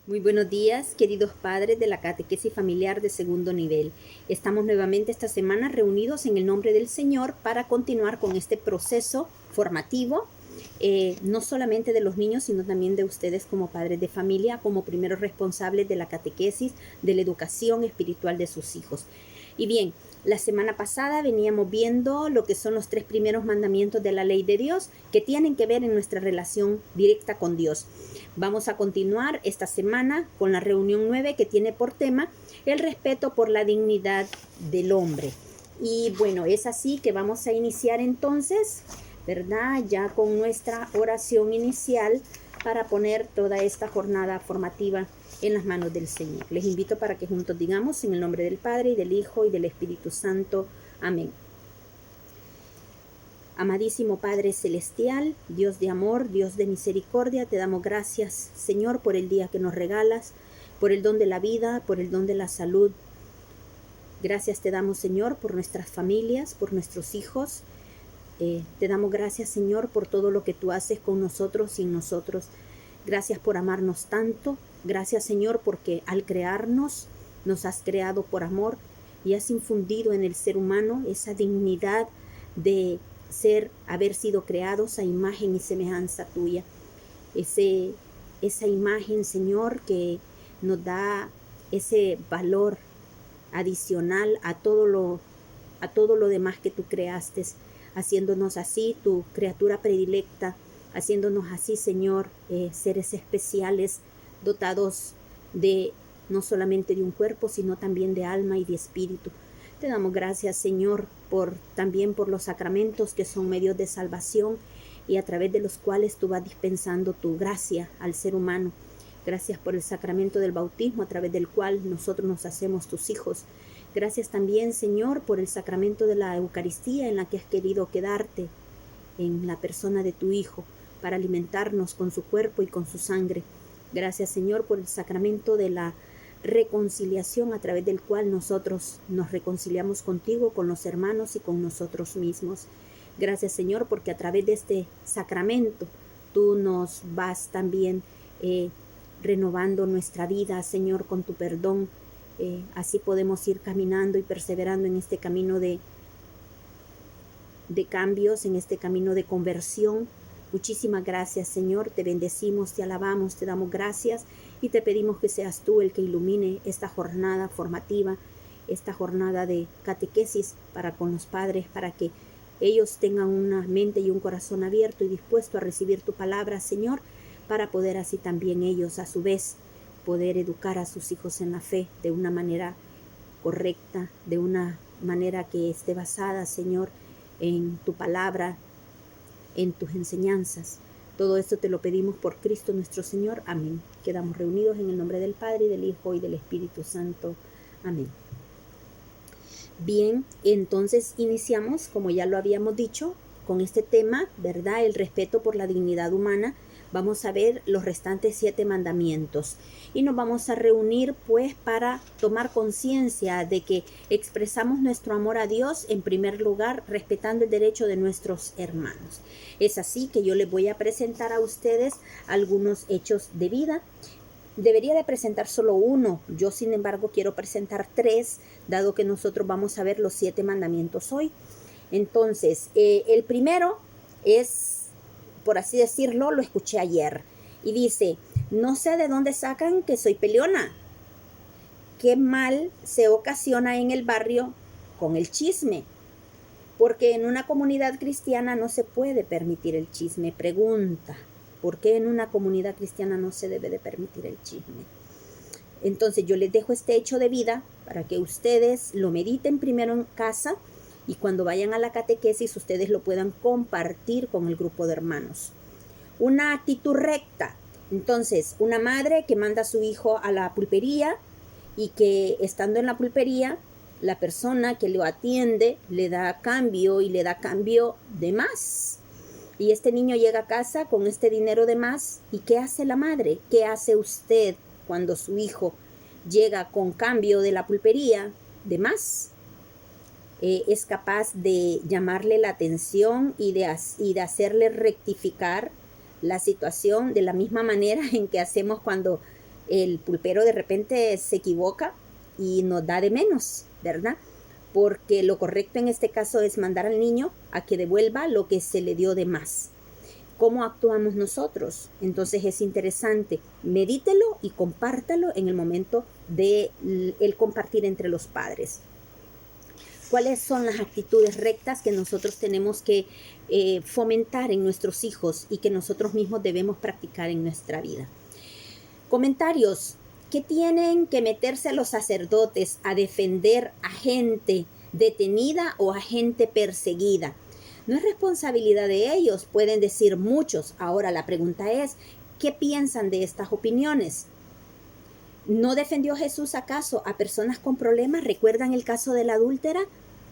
Muy buenos días, queridos padres de la catequesis familiar de segundo nivel. Estamos nuevamente esta semana reunidos en el nombre del Señor para continuar con este proceso formativo, no solamente de los niños, sino también de ustedes como padres de familia, como primeros responsables de la catequesis, de la educación espiritual de sus hijos. Y bien, la semana pasada veníamos viendo lo que son los 3 primeros mandamientos de la ley de Dios que tienen que ver en nuestra relación directa con Dios. Vamos a continuar esta semana con la reunión 9 que tiene por tema el respeto por la dignidad del hombre. Y bueno, es así que vamos a iniciar entonces, ¿verdad? Ya con nuestra oración inicial para poner toda esta jornada formativa en las manos del Señor. Les invito para que juntos digamos en el nombre del Padre y del Hijo y del Espíritu Santo. Amén. Amadísimo Padre Celestial, Dios de amor, Dios de misericordia, te damos gracias, Señor, por el día que nos regalas, por el don de la vida, por el don de la salud. Gracias te damos, Señor, por nuestras familias, por nuestros hijos. Te damos gracias, Señor, por todo lo que tú haces con nosotros y en nosotros. Gracias por amarnos tanto. Gracias, Señor, porque al crearnos, nos has creado por amor y has infundido en el ser humano esa dignidad de haber sido creados a imagen y semejanza tuya. Esa imagen, Señor, que nos da ese valor adicional a todo lo demás que tú creaste, haciéndonos así tu criatura predilecta, haciéndonos así, Señor, seres especiales, dotados de no solamente de un cuerpo, sino también de alma y de espíritu. Te damos gracias, Señor, también por los sacramentos que son medios de salvación y a través de los cuales tú vas dispensando tu gracia al ser humano. Gracias por el sacramento del bautismo, a través del cual nosotros nos hacemos tus hijos. Gracias también, Señor, por el sacramento de la Eucaristía en la que has querido quedarte en la persona de tu Hijo para alimentarnos con su cuerpo y con su sangre. Gracias, Señor, por el sacramento de la reconciliación a través del cual nosotros nos reconciliamos contigo, con los hermanos y con nosotros mismos. Gracias, Señor, porque a través de este sacramento tú nos vas también renovando nuestra vida, Señor, con tu perdón. Así podemos ir caminando y perseverando en este camino de cambios, en este camino de conversión. Muchísimas gracias, Señor, te bendecimos, te alabamos, te damos gracias y te pedimos que seas tú el que ilumine esta jornada formativa, esta jornada de catequesis para con los padres, para que ellos tengan una mente y un corazón abierto y dispuesto a recibir tu palabra, Señor, para poder así también ellos a su vez poder educar a sus hijos en la fe de una manera correcta, de una manera que esté basada, Señor, en tu palabra, en tus enseñanzas. Todo esto te lo pedimos por Cristo nuestro Señor. Amén. Quedamos reunidos en el nombre del Padre, y del Hijo, y del Espíritu Santo. Amén. Bien, entonces iniciamos, como ya lo habíamos dicho, con este tema, ¿verdad? El respeto por la dignidad humana. Vamos a ver los restantes 7 mandamientos y nos vamos a reunir pues para tomar conciencia de que expresamos nuestro amor a Dios en primer lugar respetando el derecho de nuestros hermanos. Es así que yo les voy a presentar a ustedes algunos hechos de vida. Debería de presentar solo uno, yo sin embargo quiero presentar 3, dado que nosotros vamos a ver los 7 mandamientos hoy. Entonces, el primero es, por así decirlo, lo escuché ayer y dice: no sé de dónde sacan que soy peleona. Qué mal se ocasiona en el barrio con el chisme, porque en una comunidad cristiana no se puede permitir el chisme. Pregunta: ¿por qué en una comunidad cristiana no se debe de permitir el chisme? Entonces yo les dejo este hecho de vida para que ustedes lo mediten primero en casa y cuando vayan a la catequesis ustedes lo puedan compartir con el grupo de hermanos. Una actitud recta. Entonces, una madre que manda a su hijo a la pulpería y que estando en la pulpería, la persona que lo atiende le da cambio y le da cambio de más. Y este niño llega a casa con este dinero de más. ¿Y qué hace la madre? ¿Qué hace usted cuando su hijo llega con cambio de la pulpería de más? Es capaz de llamarle la atención y de hacerle rectificar la situación de la misma manera en que hacemos cuando el pulpero de repente se equivoca y nos da de menos, ¿verdad? Porque lo correcto en este caso es mandar al niño a que devuelva lo que se le dio de más. ¿Cómo actuamos nosotros? Entonces es interesante, medítelo y compártalo en el momento de el compartir entre los padres. ¿Cuáles son las actitudes rectas que nosotros tenemos que fomentar en nuestros hijos y que nosotros mismos debemos practicar en nuestra vida? Comentarios. ¿Qué tienen que meterse los sacerdotes a defender a gente detenida o a gente perseguida? No es responsabilidad de ellos, pueden decir muchos. Ahora la pregunta es, ¿qué piensan de estas opiniones? ¿No defendió Jesús acaso a personas con problemas? ¿Recuerdan el caso de la adúltera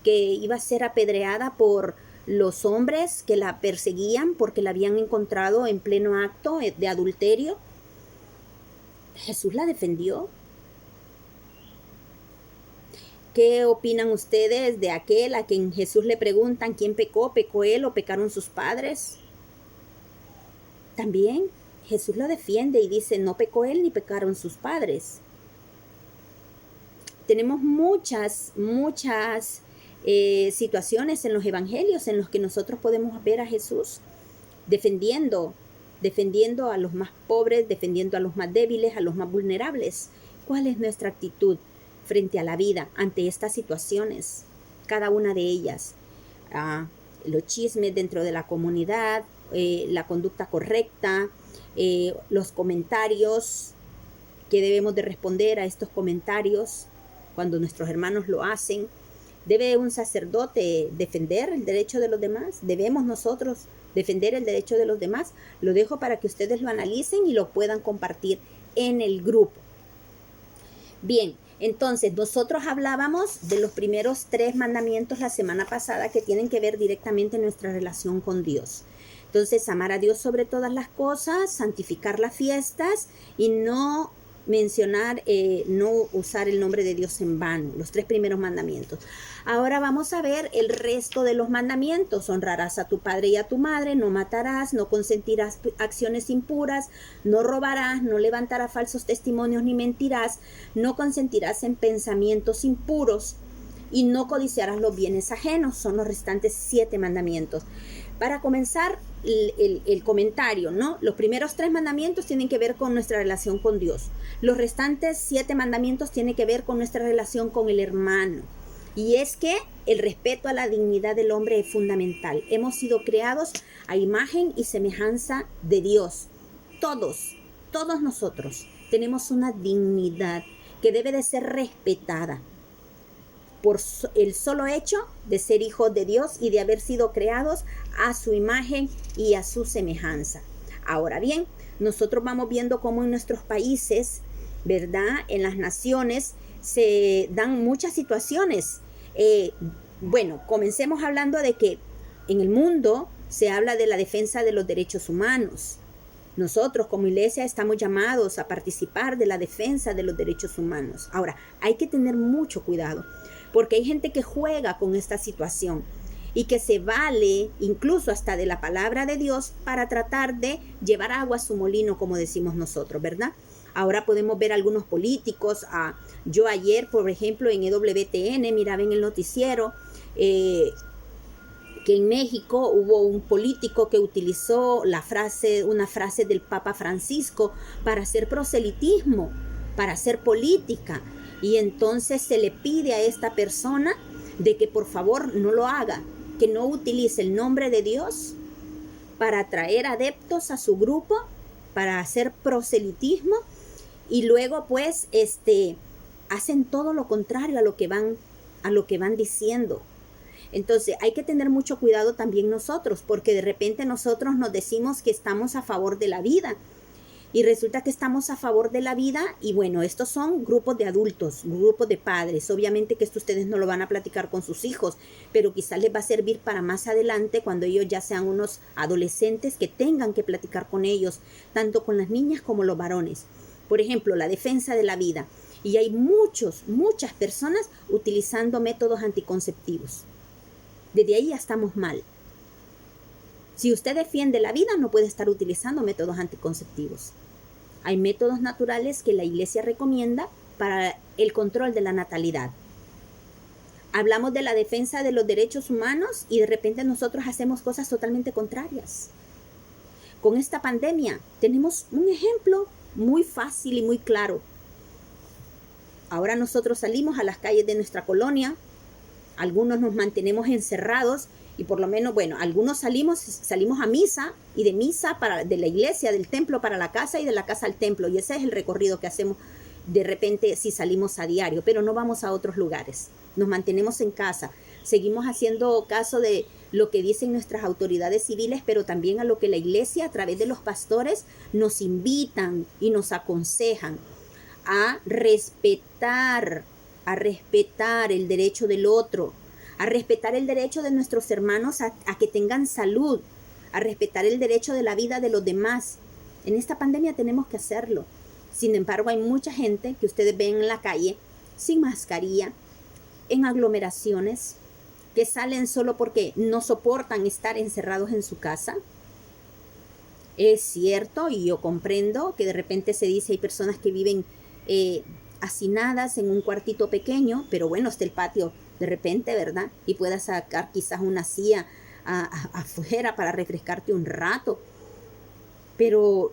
que iba a ser apedreada por los hombres que la perseguían porque la habían encontrado en pleno acto de adulterio? ¿Jesús la defendió? ¿Qué opinan ustedes de aquel a quien Jesús le preguntan quién pecó? ¿Pecó él o pecaron sus padres? También Jesús lo defiende y dice, no pecó él ni pecaron sus padres. Tenemos muchas situaciones en los evangelios en los que nosotros podemos ver a Jesús defendiendo a los más pobres, defendiendo a los más débiles, a los más vulnerables. ¿Cuál es nuestra actitud frente a la vida ante estas situaciones? Cada una de ellas. Los chismes dentro de la comunidad, la conducta correcta, los comentarios, que debemos de responder a estos comentarios cuando nuestros hermanos lo hacen. ¿Debe un sacerdote defender el derecho de los demás? ¿Debemos nosotros defender el derecho de los demás? Lo dejo para que ustedes lo analicen y lo puedan compartir en el grupo. Bien, entonces nosotros hablábamos de los primeros 3 mandamientos la semana pasada que tienen que ver directamente en nuestra relación con Dios. Entonces, amar a Dios sobre todas las cosas, santificar las fiestas y no usar el nombre de Dios en vano, los 3 primeros mandamientos. Ahora vamos a ver el resto de los mandamientos. Honrarás a tu padre y a tu madre, no matarás, no consentirás acciones impuras, no robarás, no levantarás falsos testimonios ni mentirás, no consentirás en pensamientos impuros y no codiciarás los bienes ajenos. Son los restantes 7 mandamientos. Para comenzar el comentario, ¿no? Los primeros 3 mandamientos tienen que ver con nuestra relación con Dios. Los restantes 7 mandamientos tienen que ver con nuestra relación con el hermano. Y es que el respeto a la dignidad del hombre es fundamental. Hemos sido creados a imagen y semejanza de Dios. Todos nosotros tenemos una dignidad que debe de ser respetada por el solo hecho de ser hijos de Dios y de haber sido creados a su imagen y a su semejanza. Ahora bien, nosotros vamos viendo cómo en nuestros países, ¿verdad? En las naciones se dan muchas situaciones. Bueno, comencemos hablando de que en el mundo se habla de la defensa de los derechos humanos. Nosotros como iglesia estamos llamados a participar de la defensa de los derechos humanos. Ahora, hay que tener mucho cuidado, porque hay gente que juega con esta situación y que se vale incluso hasta de la palabra de Dios para tratar de llevar agua a su molino, como decimos nosotros, ¿verdad? Ahora podemos ver algunos políticos. Yo ayer, por ejemplo, en EWTN, miraba en el noticiero que en México hubo un político que utilizó una frase del Papa Francisco para hacer proselitismo, para hacer política. Y entonces se le pide a esta persona de que por favor no lo haga, que no utilice el nombre de Dios para atraer adeptos a su grupo, para hacer proselitismo, y luego pues hacen todo lo contrario a lo que van diciendo. Entonces hay que tener mucho cuidado también nosotros, porque de repente nosotros nos decimos que estamos a favor de la vida y resulta que estamos a favor de la vida. Y bueno, estos son grupos de adultos, grupos de padres. Obviamente que esto ustedes no lo van a platicar con sus hijos, pero quizás les va a servir para más adelante cuando ellos ya sean unos adolescentes que tengan que platicar con ellos, tanto con las niñas como los varones. Por ejemplo, la defensa de la vida. Y hay muchas personas utilizando métodos anticonceptivos. Desde ahí ya estamos mal. Si usted defiende la vida, no puede estar utilizando métodos anticonceptivos. Hay métodos naturales que la Iglesia recomienda para el control de la natalidad. Hablamos de la defensa de los derechos humanos y de repente nosotros hacemos cosas totalmente contrarias. Con esta pandemia tenemos un ejemplo muy fácil y muy claro. Ahora nosotros salimos a las calles de nuestra colonia, algunos nos mantenemos encerrados y por lo menos, bueno, algunos salimos a misa y de misa de la iglesia, del templo para la casa y de la casa al templo, y ese es el recorrido que hacemos de repente si salimos a diario, pero no vamos a otros lugares, nos mantenemos en casa, seguimos haciendo caso de lo que dicen nuestras autoridades civiles, pero también a lo que la iglesia a través de los pastores nos invitan y nos aconsejan a respetar el derecho del otro, a respetar el derecho de nuestros hermanos a que tengan salud, a respetar el derecho de la vida de los demás. En esta pandemia tenemos que hacerlo. Sin embargo, hay mucha gente que ustedes ven en la calle sin mascarilla, en aglomeraciones, que salen solo porque no soportan estar encerrados en su casa. Es cierto, y yo comprendo que de repente se dice hay personas que viven hacinadas en un cuartito pequeño, pero bueno, está el patio de repente, ¿verdad? Y puedas sacar quizás una silla afuera para refrescarte un rato. Pero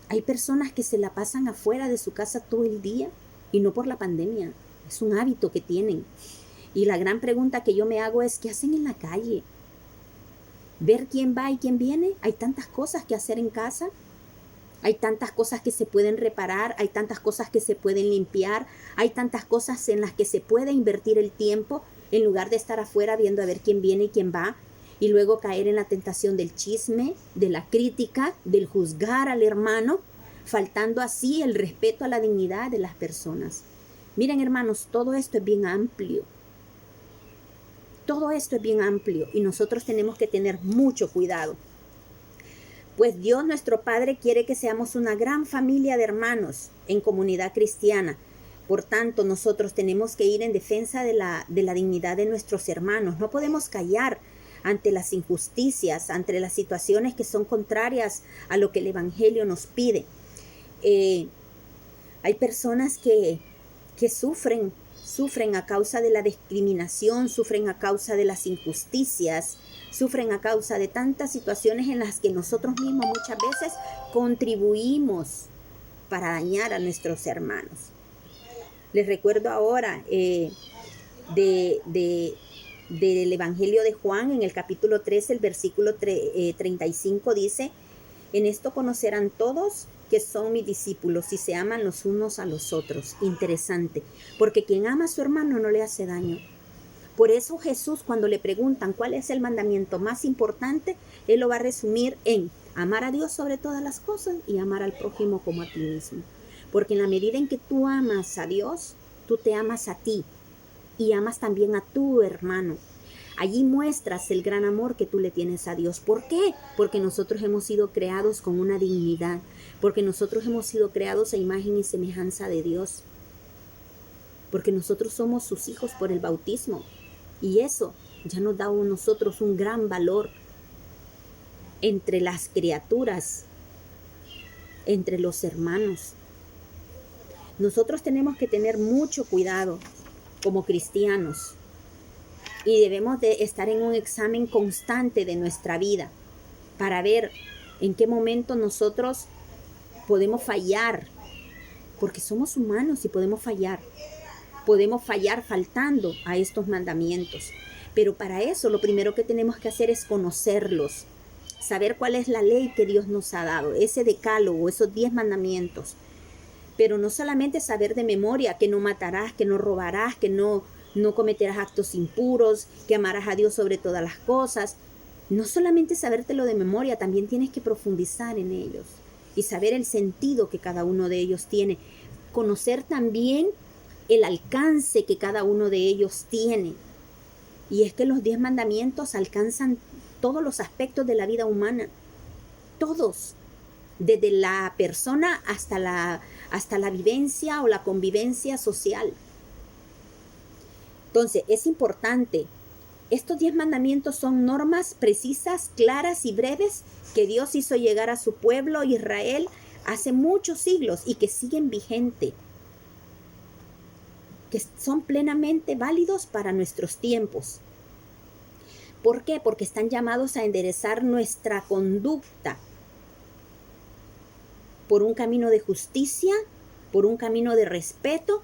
hay personas que se la pasan afuera de su casa todo el día y no por la pandemia. Es un hábito que tienen. Y la gran pregunta que yo me hago es, ¿qué hacen en la calle? Ver quién va y quién viene. Hay tantas cosas que hacer en casa. Hay tantas cosas que se pueden reparar, hay tantas cosas que se pueden limpiar, hay tantas cosas en las que se puede invertir el tiempo en lugar de estar afuera viendo a ver quién viene y quién va y luego caer en la tentación del chisme, de la crítica, del juzgar al hermano, faltando así el respeto a la dignidad de las personas. Miren, hermanos, todo esto es bien amplio. Todo esto es bien amplio y nosotros tenemos que tener mucho cuidado. Pues Dios nuestro Padre quiere que seamos una gran familia de hermanos en comunidad cristiana. Por tanto, nosotros tenemos que ir en defensa de la dignidad de nuestros hermanos. No podemos callar ante las injusticias, ante las situaciones que son contrarias a lo que el Evangelio nos pide. Hay personas que sufren a causa de la discriminación, sufren a causa de las injusticias, sufren a causa de tantas situaciones en las que nosotros mismos muchas veces contribuimos para dañar a nuestros hermanos. Les recuerdo ahora del Evangelio de Juan, en el capítulo 13, el versículo 35 dice, en esto conocerán todos que son mis discípulos si se aman los unos a los otros. Interesante, porque quien ama a su hermano no le hace daño. Por eso Jesús, cuando le preguntan cuál es el mandamiento más importante, Él lo va a resumir en amar a Dios sobre todas las cosas y amar al prójimo como a ti mismo. Porque en la medida en que tú amas a Dios, tú te amas a ti y amas también a tu hermano. Allí muestras el gran amor que tú le tienes a Dios. ¿Por qué? Porque nosotros hemos sido creados con una dignidad, porque nosotros hemos sido creados a imagen y semejanza de Dios, porque nosotros somos sus hijos por el bautismo. Y eso ya nos da a nosotros un gran valor entre las criaturas, entre los hermanos. Nosotros tenemos que tener mucho cuidado como cristianos y debemos de estar en un examen constante de nuestra vida para ver en qué momento nosotros podemos fallar, porque somos humanos y podemos fallar. Podemos fallar faltando a estos mandamientos. Pero para eso lo primero que tenemos que hacer es conocerlos. Saber cuál es la ley que Dios nos ha dado. Ese decálogo, esos 10 mandamientos. Pero no solamente saber de memoria que no matarás, que no robarás, que no cometerás actos impuros, que amarás a Dios sobre todas las cosas. No solamente sabértelo de memoria, también tienes que profundizar en ellos. Y saber el sentido que cada uno de ellos tiene. Conocer también el alcance que cada uno de ellos tiene. Y es que los 10 mandamientos alcanzan todos los aspectos de la vida humana. Todos. Desde la persona hasta la vivencia o la convivencia social. Entonces, es importante. Estos 10 mandamientos son normas precisas, claras y breves que Dios hizo llegar a su pueblo Israel hace muchos siglos y que siguen vigentes, que son plenamente válidos para nuestros tiempos. ¿Por qué? Porque están llamados a enderezar nuestra conducta por un camino de justicia, por un camino de respeto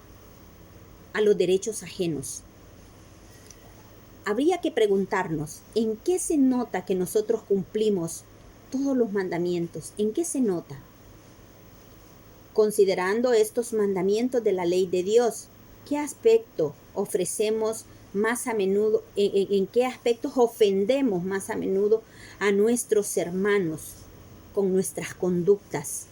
a los derechos ajenos. Habría que preguntarnos, ¿en qué se nota que nosotros cumplimos todos los mandamientos? ¿En qué se nota? Considerando estos mandamientos de la ley de Dios, ¿qué aspecto ofrecemos más a menudo, en qué aspectos ofendemos más a menudo a nuestros hermanos con nuestras conductas?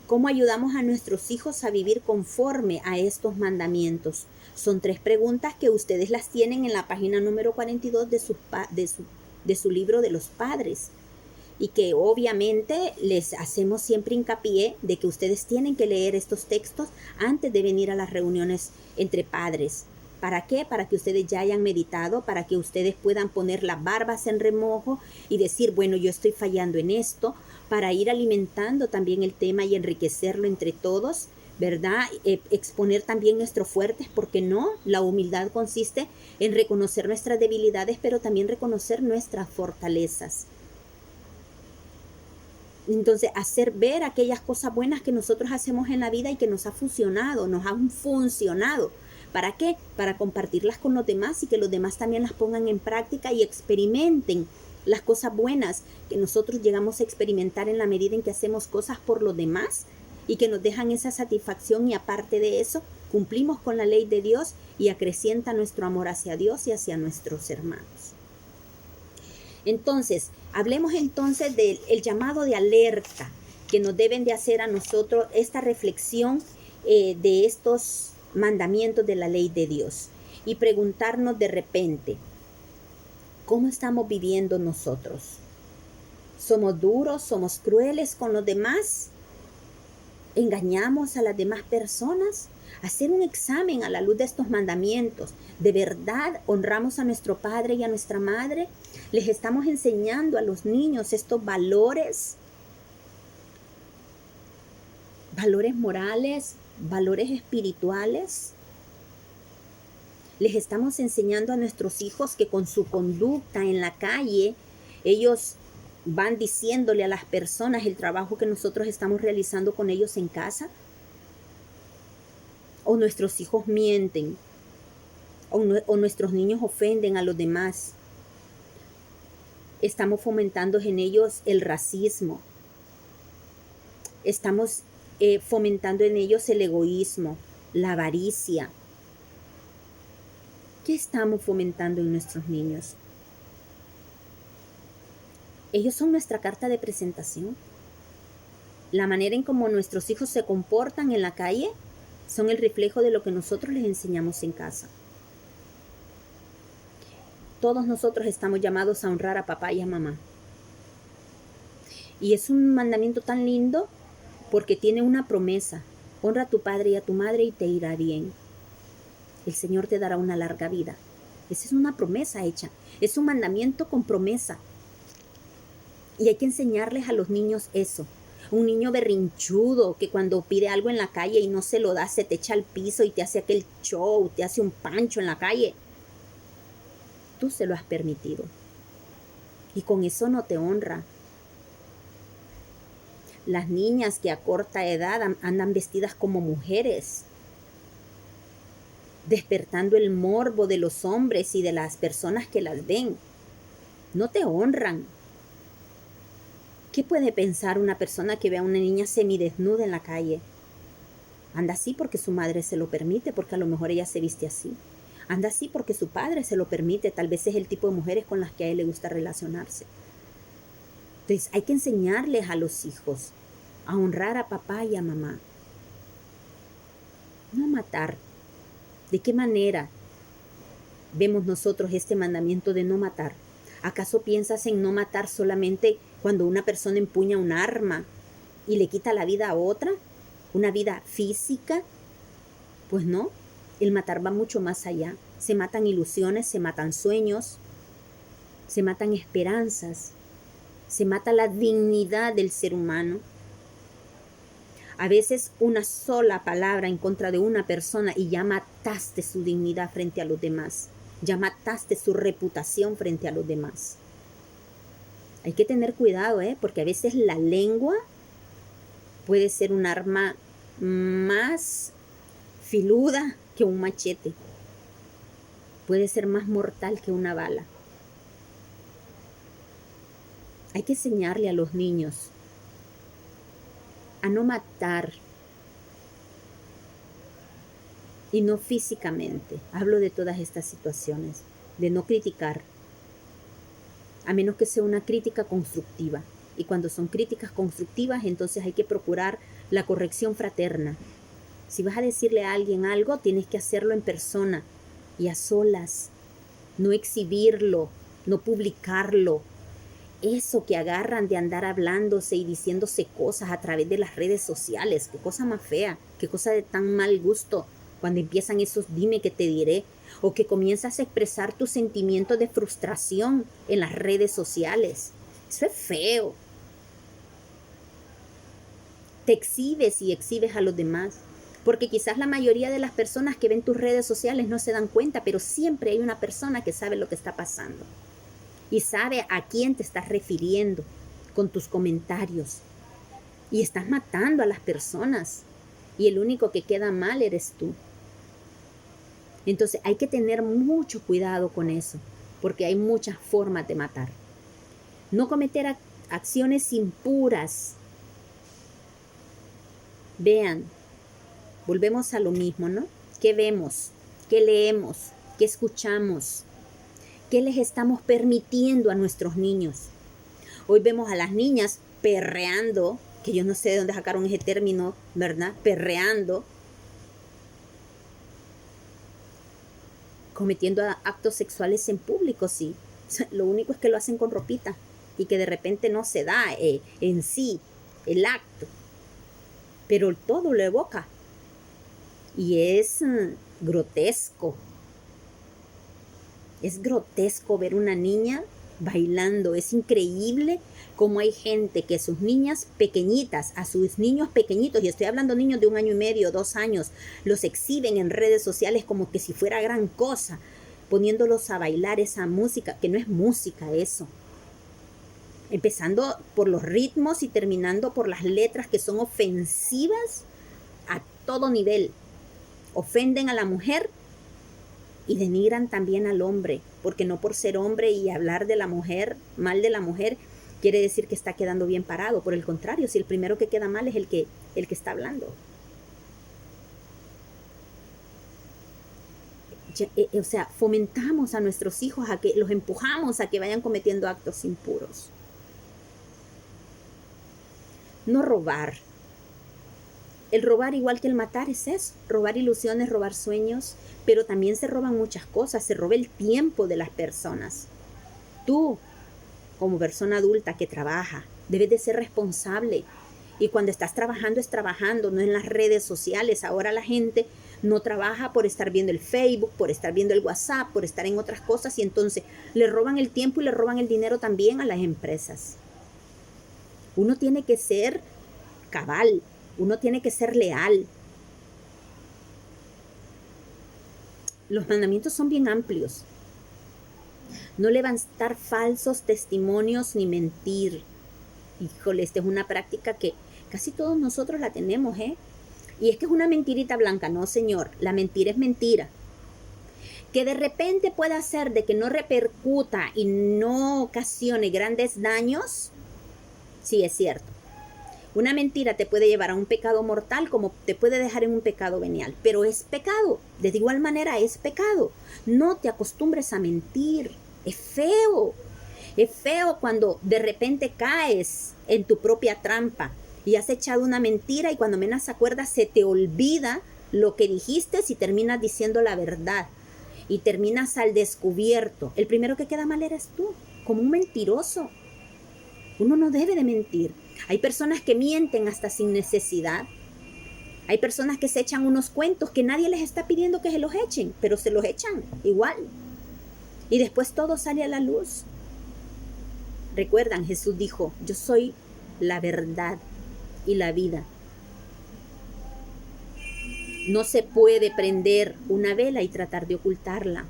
¿Cómo ayudamos a nuestros hijos a vivir conforme a estos mandamientos? Son 3 preguntas que ustedes las tienen en la página número 42 de su libro de los padres. Y que obviamente les hacemos siempre hincapié de que ustedes tienen que leer estos textos antes de venir a las reuniones entre padres. ¿Para qué? Para que ustedes ya hayan meditado, para que ustedes puedan poner las barbas en remojo y decir, bueno, yo estoy fallando en esto, para ir alimentando también el tema y enriquecerlo entre todos, ¿verdad? Exponer también nuestros fuertes, porque no, la humildad consiste en reconocer nuestras debilidades, pero también reconocer nuestras fortalezas. Entonces, hacer ver aquellas cosas buenas que nosotros hacemos en la vida y que nos han funcionado. ¿Para qué? Para compartirlas con los demás y que los demás también las pongan en práctica y experimenten las cosas buenas que nosotros llegamos a experimentar en la medida en que hacemos cosas por los demás y que nos dejan esa satisfacción, y aparte de eso, cumplimos con la ley de Dios y acrecienta nuestro amor hacia Dios y hacia nuestros hermanos. Entonces, hablemos entonces del llamado de alerta que nos deben de hacer a nosotros esta reflexión de estos mandamientos de la ley de Dios y preguntarnos de repente, ¿cómo estamos viviendo nosotros? ¿Somos duros? ¿Somos crueles con los demás? ¿Engañamos a las demás personas? Hacer un examen a la luz de estos mandamientos. ¿De verdad honramos a nuestro padre y a nuestra madre? ¿Les estamos enseñando a los niños estos valores? ¿Valores morales? ¿Valores espirituales? ¿Les estamos enseñando a nuestros hijos que con su conducta en la calle, ellos van diciéndole a las personas el trabajo que nosotros estamos realizando con ellos en casa? ¿O nuestros hijos mienten? ¿O nuestros niños ofenden a los demás? Estamos fomentando en ellos el racismo. Estamos fomentando en ellos el egoísmo, la avaricia. ¿Qué estamos fomentando en nuestros niños? Ellos son nuestra carta de presentación. La manera en cómo nuestros hijos se comportan en la calle son el reflejo de lo que nosotros les enseñamos en casa. Todos nosotros estamos llamados a honrar a papá y a mamá. Y es un mandamiento tan lindo porque tiene una promesa. Honra a tu padre y a tu madre y te irá bien. El Señor te dará una larga vida. Esa es una promesa hecha. Es un mandamiento con promesa. Y hay que enseñarles a los niños eso. Un niño berrinchudo que cuando pide algo en la calle y no se lo da, se te echa al piso y te hace aquel show, te hace un pancho en la calle. Tú se lo has permitido. Y con eso no te honra. Las niñas que a corta edad andan vestidas como mujeres, despertando el morbo de los hombres y de las personas que las ven, no te honran. ¿Qué puede pensar una persona que ve a una niña semidesnuda en la calle? Anda así porque su madre se lo permite, porque a lo mejor ella se viste así. Anda así porque su padre se lo permite, tal vez es el tipo de mujeres con las que a él le gusta relacionarse. Entonces hay que enseñarles a los hijos a honrar a papá y a mamá. No matar. ¿De qué manera vemos nosotros este mandamiento de no matar? ¿Acaso piensas en no matar solamente cuando una persona empuña un arma y le quita la vida a otra? ¿Una vida física? Pues no, el matar va mucho más allá. Se matan ilusiones, se matan sueños, se matan esperanzas, se mata la dignidad del ser humano. A veces una sola palabra en contra de una persona y ya mataste su dignidad frente a los demás. Ya mataste su reputación frente a los demás. Hay que tener cuidado, porque a veces la lengua puede ser un arma más filuda que un machete. Puede ser más mortal que una bala. Hay que enseñarle a los niños a no matar, y no físicamente. Hablo de todas estas situaciones, de no criticar, a menos que sea una crítica constructiva. Y cuando son críticas constructivas, entonces hay que procurar la corrección fraterna. Si vas a decirle a alguien algo, tienes que hacerlo en persona y a solas, no exhibirlo, no publicarlo. Eso que agarran de andar hablándose y diciéndose cosas a través de las redes sociales, qué cosa más fea, qué cosa de tan mal gusto, cuando empiezan esos dime que te diré, o que comienzas a expresar tus sentimientos de frustración en las redes sociales. Eso es feo. Te exhibes y exhibes a los demás, porque quizás la mayoría de las personas que ven tus redes sociales no se dan cuenta, pero siempre hay una persona que sabe lo que está pasando. Y sabe a quién te estás refiriendo con tus comentarios. Y estás matando a las personas. Y el único que queda mal eres tú. Entonces hay que tener mucho cuidado con eso, porque hay muchas formas de matar. No cometer acciones impuras. Vean, volvemos a lo mismo, ¿no? ¿Qué vemos? ¿Qué leemos? ¿Qué escuchamos? ¿Qué les estamos permitiendo a nuestros niños? Hoy vemos a las niñas perreando, que yo no sé de dónde sacaron ese término, ¿verdad? Perreando, cometiendo actos sexuales en público, sí. Lo único es que lo hacen con ropita y que de repente no se da en sí el acto, pero todo lo evoca y es grotesco. Es grotesco ver una niña bailando. Es increíble cómo hay gente que sus niñas pequeñitas, a sus niños pequeñitos, y estoy hablando de niños de 1 año y medio, 2 años, los exhiben en redes sociales como que si fuera gran cosa, poniéndolos a bailar esa música, que no es música eso. Empezando por los ritmos y terminando por las letras que son ofensivas a todo nivel. Ofenden a la mujer y denigran también al hombre, porque no por ser hombre y hablar de la mujer, mal de la mujer, quiere decir que está quedando bien parado. Por el contrario, si el primero que queda mal es el que está hablando. O sea, fomentamos a nuestros hijos, los empujamos a que vayan cometiendo actos impuros. No robar. El robar, igual que el matar, es eso. Robar ilusiones, robar sueños, pero también se roban muchas cosas. Se roba el tiempo de las personas. Tú, como persona adulta que trabaja, debes de ser responsable. Y cuando estás trabajando, es trabajando, no en las redes sociales. Ahora la gente no trabaja por estar viendo el Facebook, por estar viendo el WhatsApp, por estar en otras cosas, y entonces le roban el tiempo y le roban el dinero también a las empresas. Uno tiene que ser cabal. Uno tiene que ser leal. Los mandamientos son bien amplios. No levantar falsos testimonios ni mentir. Híjole, esta es una práctica que casi todos nosotros la tenemos, Y es que es una mentirita blanca. No, señor, la mentira es mentira. Que de repente pueda ser de que no repercuta y no ocasione grandes daños, sí es cierto. Una mentira te puede llevar a un pecado mortal como te puede dejar en un pecado venial, pero es pecado. De igual manera es pecado. No te acostumbres a mentir. Es feo. Es feo cuando de repente caes en tu propia trampa y has echado una mentira y cuando menos acuerdas se te olvida lo que dijiste y terminas diciendo la verdad y terminas al descubierto. El primero que queda mal eres tú, como un mentiroso. Uno no debe de mentir. Hay personas que mienten hasta sin necesidad. Hay personas que se echan unos cuentos que nadie les está pidiendo que se los echen, pero se los echan igual. Y después todo sale a la luz. Recuerdan, Jesús dijo, yo soy la verdad y la vida. No se puede prender una vela y tratar de ocultarla.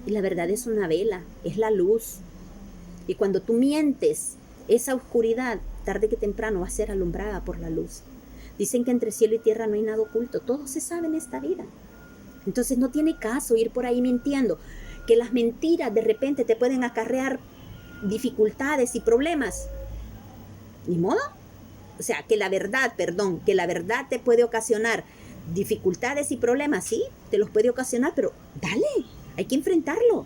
Y la verdad es una vela, es la luz. Y cuando tú mientes, esa oscuridad, tarde que temprano, va a ser alumbrada por la luz. Dicen que entre cielo y tierra no hay nada oculto. Todo se sabe en esta vida. Entonces no tiene caso ir por ahí mintiendo. Que las mentiras de repente te pueden acarrear dificultades y problemas. Ni modo. O sea, que la verdad te puede ocasionar dificultades y problemas, sí, te los puede ocasionar, pero dale, hay que enfrentarlo,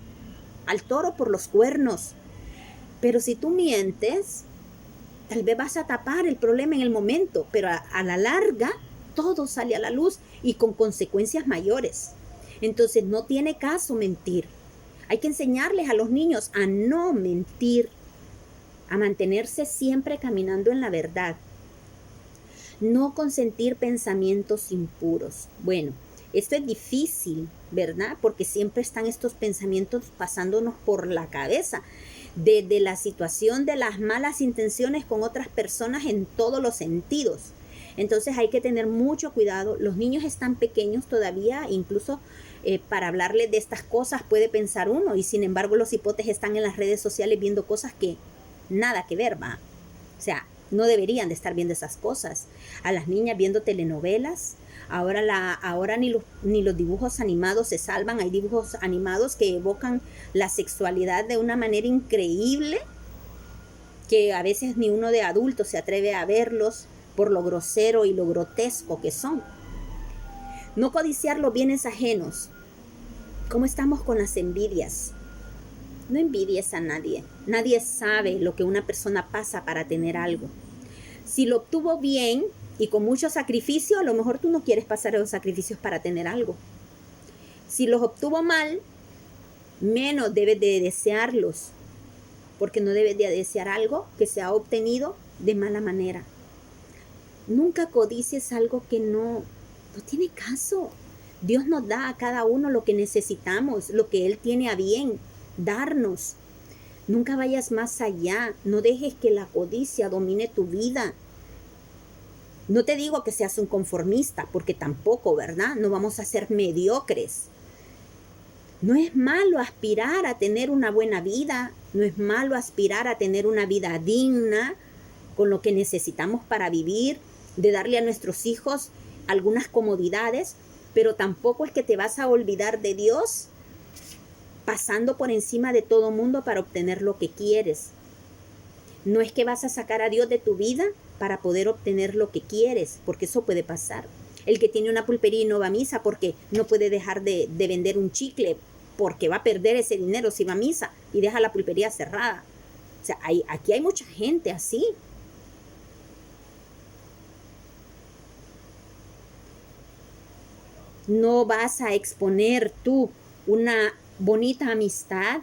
al toro por los cuernos. Pero si tú mientes, tal vez vas a tapar el problema en el momento, pero a la larga todo sale a la luz y con consecuencias mayores. Entonces no tiene caso mentir. Hay que enseñarles a los niños a no mentir, a mantenerse siempre caminando en la verdad. No consentir pensamientos impuros. Bueno, esto es difícil, ¿verdad? Porque siempre están estos pensamientos pasándonos por la cabeza. Desde la situación de las malas intenciones con otras personas en todos los sentidos. Entonces hay que tener mucho cuidado. Los niños están pequeños todavía, incluso para hablarles de estas cosas puede pensar uno. Y sin embargo los hipotes están en las redes sociales viendo cosas que nada que ver, ¿va? O sea, no deberían de estar viendo esas cosas. A las niñas viendo telenovelas. Ahora ni los dibujos animados se salvan. Hay dibujos animados que evocan la sexualidad de una manera increíble, que a veces ni uno de adultos se atreve a verlos por lo grosero y lo grotesco que son. No codiciar los bienes ajenos. ¿Cómo estamos con las envidias? No envidies a nadie. Nadie sabe lo que una persona pasa para tener algo. Si lo obtuvo bien y con mucho sacrificio, a lo mejor tú no quieres pasar esos sacrificios para tener algo. Si los obtuvo mal, menos debes de desearlos, porque no debes de desear algo que se ha obtenido de mala manera. Nunca codicies algo que no tiene caso. Dios nos da a cada uno lo que necesitamos, lo que Él tiene a bien darnos. Nunca vayas más allá. No dejes que la codicia domine tu vida. No te digo que seas un conformista, porque tampoco, ¿verdad? No vamos a ser mediocres. No es malo aspirar a tener una buena vida. No es malo aspirar a tener una vida digna, con lo que necesitamos para vivir, de darle a nuestros hijos algunas comodidades, pero tampoco es que te vas a olvidar de Dios pasando por encima de todo mundo para obtener lo que quieres. No es que vas a sacar a Dios de tu vida para poder obtener lo que quieres, porque eso puede pasar. El que tiene una pulpería y no va a misa porque no puede dejar de vender un chicle, porque va a perder ese dinero si va a misa y deja la pulpería cerrada. O sea, aquí hay mucha gente así. No vas a exponer tú una bonita amistad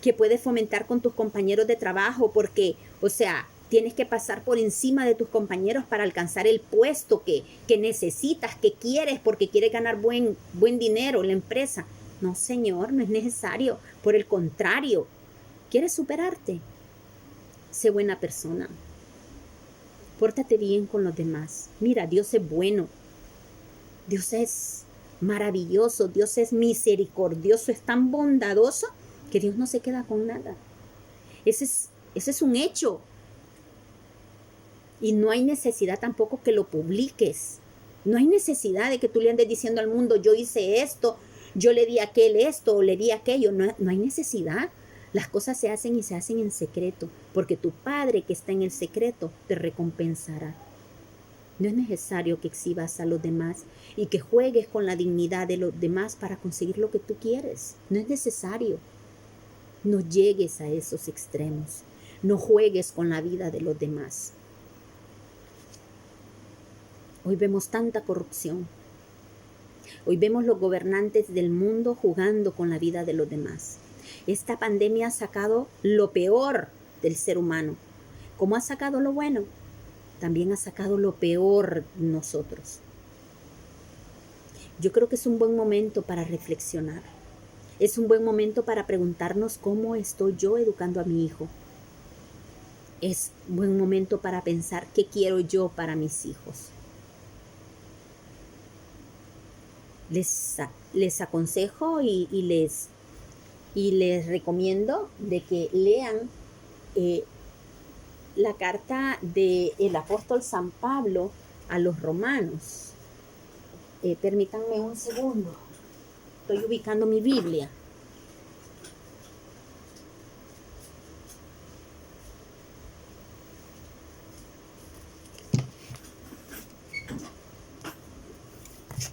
que puedes fomentar con tus compañeros de trabajo, porque, o sea, tienes que pasar por encima de tus compañeros para alcanzar el puesto que necesitas, que quieres, porque quieres ganar buen dinero en la empresa. No, señor, no es necesario. Por el contrario, ¿quieres superarte? Sé buena persona. Pórtate bien con los demás. Mira, Dios es bueno. Dios es maravilloso, Dios es misericordioso, es tan bondadoso que Dios no se queda con nada. Ese es un hecho. Y no hay necesidad tampoco que lo publiques. No hay necesidad de que tú le andes diciendo al mundo, yo hice esto, yo le di a aquel esto o le di aquello. No hay necesidad. Las cosas se hacen y se hacen en secreto, porque tu Padre que está en el secreto te recompensará. No es necesario que exhibas a los demás y que juegues con la dignidad de los demás para conseguir lo que tú quieres. No es necesario. No llegues a esos extremos. No juegues con la vida de los demás. Hoy vemos tanta corrupción. Hoy vemos los gobernantes del mundo jugando con la vida de los demás. Esta pandemia ha sacado lo peor del ser humano. ¿Cómo ha sacado lo bueno? También ha sacado lo peor de nosotros. Yo creo que es un buen momento para reflexionar. Es un buen momento para preguntarnos cómo estoy yo educando a mi hijo. Es buen momento para pensar qué quiero yo para mis hijos. les aconsejo y les recomiendo de que lean la carta del apóstol San Pablo a los romanos. Permítanme un segundo. Estoy ubicando mi Biblia.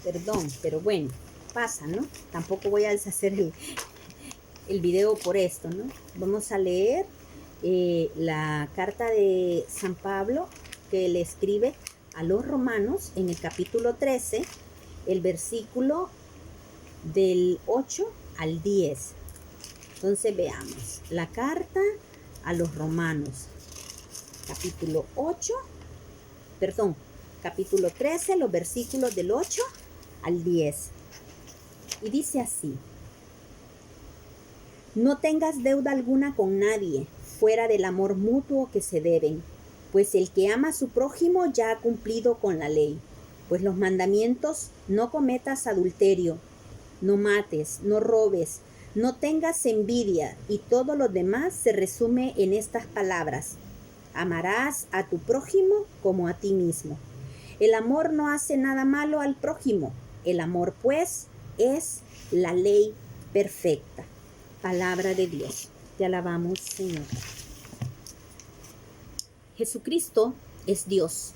Perdón, pero bueno, pasa, ¿no? Tampoco voy a deshacer el video por esto, ¿no? Vamos a leer la carta de San Pablo que le escribe a los romanos en el capítulo 13, el versículo del 8 al 10. Entonces veamos, la carta a los romanos, capítulo 13, los versículos del 8 al 10. Y dice así: no tengas deuda alguna con nadie, fuera del amor mutuo que se deben, pues el que ama a su prójimo ya ha cumplido con la ley. Pues los mandamientos: no cometas adulterio, no mates, no robes, no tengas envidia, y todo lo demás se resume en estas palabras: amarás a tu prójimo como a ti mismo. El amor no hace nada malo al prójimo. El amor, pues, es la ley perfecta. Palabra de Dios. Te alabamos, Señor. Jesucristo es Dios.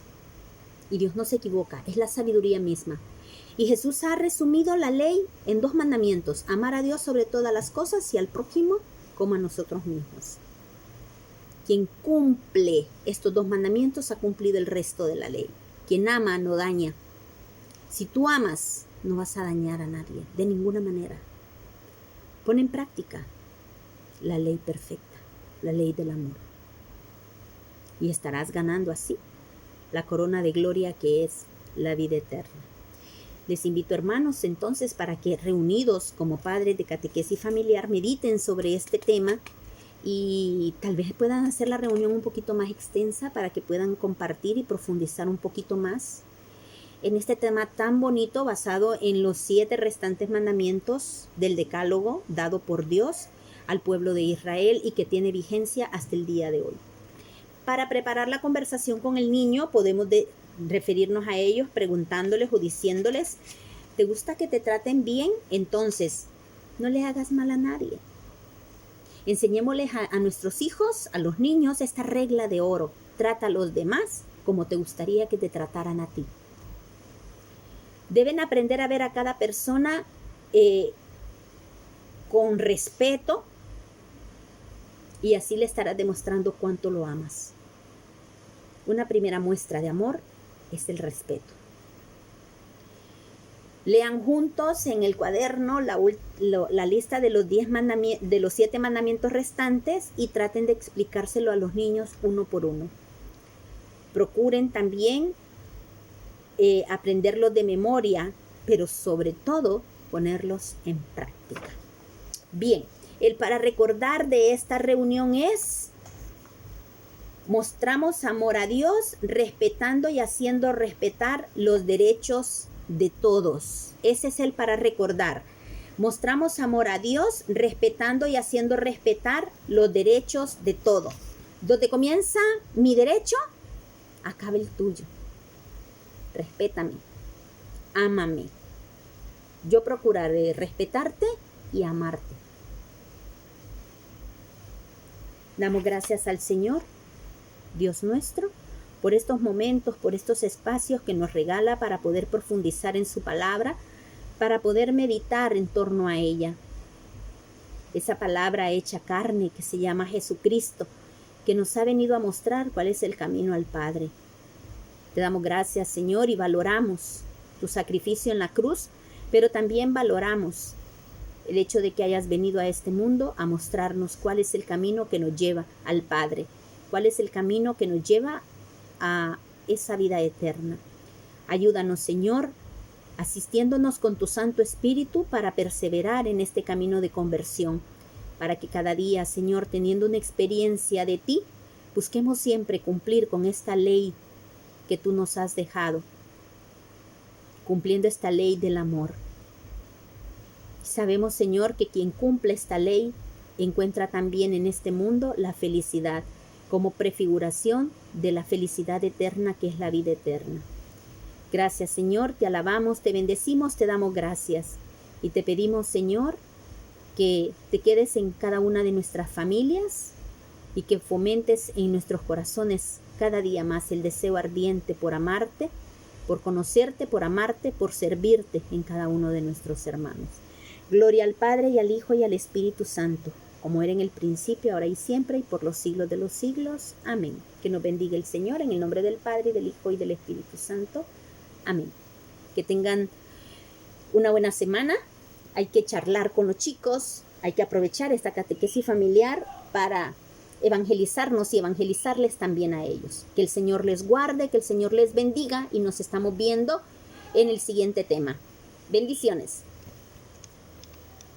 Y Dios no se equivoca, es la sabiduría misma. Y Jesús ha resumido la ley en 2 mandamientos: amar a Dios sobre todas las cosas y al prójimo como a nosotros mismos. Quien cumple estos 2 mandamientos ha cumplido el resto de la ley. Quien ama no daña. Si tú amas, no vas a dañar a nadie, de ninguna manera. Pon en práctica la ley perfecta, la ley del amor. Y estarás ganando así la corona de gloria que es la vida eterna. Les invito, hermanos, entonces, para que reunidos como padres de catequesis familiar mediten sobre este tema y tal vez puedan hacer la reunión un poquito más extensa para que puedan compartir y profundizar un poquito más en este tema tan bonito, basado en los 7 restantes mandamientos del Decálogo dado por Dios al pueblo de Israel y que tiene vigencia hasta el día de hoy. Para preparar la conversación con el niño, podemos referirnos a ellos preguntándoles o diciéndoles: ¿te gusta que te traten bien? Entonces, no le hagas mal a nadie. Enseñémosles a nuestros hijos, a los niños, esta regla de oro: trata a los demás como te gustaría que te trataran a ti. Deben aprender a ver a cada persona con respeto, y así le estarás demostrando cuánto lo amas. Una primera muestra de amor es el respeto. Lean juntos en el cuaderno la lista de los 7 mandamientos restantes y traten de explicárselo a los niños uno por uno. Procuren también aprenderlos de memoria, pero sobre todo ponerlos en práctica. Bien, el para recordar de esta reunión es: mostramos amor a Dios respetando y haciendo respetar los derechos de todos. Ese es el para recordar. Mostramos amor a Dios respetando y haciendo respetar los derechos de todos. Donde comienza mi derecho, acaba el tuyo. Respétame, ámame. Yo procuraré respetarte y amarte. Damos gracias al Señor, Dios nuestro, por estos momentos, por estos espacios que nos regala para poder profundizar en su palabra, para poder meditar en torno a ella. Esa palabra hecha carne que se llama Jesucristo, que nos ha venido a mostrar cuál es el camino al Padre. Te damos gracias, Señor, y valoramos tu sacrificio en la cruz, pero también valoramos el hecho de que hayas venido a este mundo a mostrarnos cuál es el camino que nos lleva al Padre, cuál es el camino que nos lleva a esa vida eterna. Ayúdanos, Señor, asistiéndonos con tu Santo Espíritu para perseverar en este camino de conversión, para que cada día, Señor, teniendo una experiencia de ti, busquemos siempre cumplir con esta ley que tú nos has dejado, cumpliendo esta ley del amor. Sabemos, Señor, que quien cumple esta ley encuentra también en este mundo la felicidad, como prefiguración de la felicidad eterna que es la vida eterna. Gracias, Señor, te alabamos, te bendecimos, te damos gracias. Y te pedimos, Señor, que te quedes en cada una de nuestras familias y que fomentes en nuestros corazones cada día más el deseo ardiente por amarte, por conocerte, por amarte, por servirte en cada uno de nuestros hermanos. Gloria al Padre y al Hijo y al Espíritu Santo, como era en el principio, ahora y siempre, y por los siglos de los siglos. Amén. Que nos bendiga el Señor en el nombre del Padre, y del Hijo y del Espíritu Santo. Amén. Que tengan una buena semana. Hay que charlar con los chicos, hay que aprovechar esta catequesis familiar para evangelizarnos y evangelizarles también a ellos. Que el Señor les guarde, que el Señor les bendiga y nos estamos viendo en el siguiente tema. Bendiciones.